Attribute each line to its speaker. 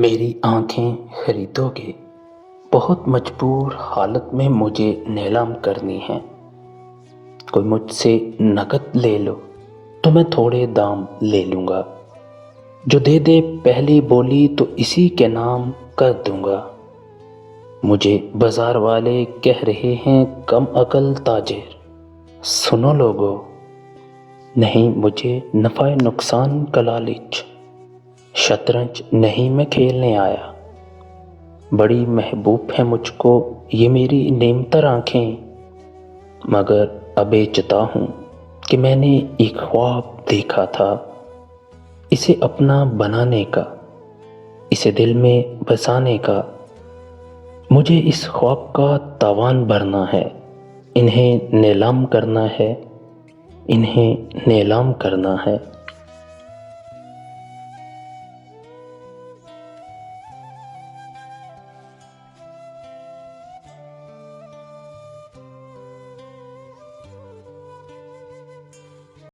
Speaker 1: میری آنکھیں خریدو گے؟ بہت مجبور حالت میں مجھے نیلام کرنی ہیں۔ کوئی مجھ سے نقد لے لو تو میں تھوڑے دام لے لوں گا، جو دے دے پہلی بولی تو اسی کے نام کر دوں گا۔ مجھے بازار والے کہہ رہے ہیں کم عقل تاجر، سنو لوگو، نہیں مجھے نفع نقصان کا لالچ، شطرنج نہیں میں کھیلنے آیا۔ بڑی محبوب ہے مجھ کو یہ میری نیمتر آنکھیں، مگر ابیچتا ہوں کہ میں نے ایک خواب دیکھا تھا، اسے اپنا بنانے کا، اسے دل میں بسانے کا۔ مجھے اس خواب کا تاوان بھرنا ہے، انہیں نیلام کرنا ہے، انہیں نیلام کرنا ہے۔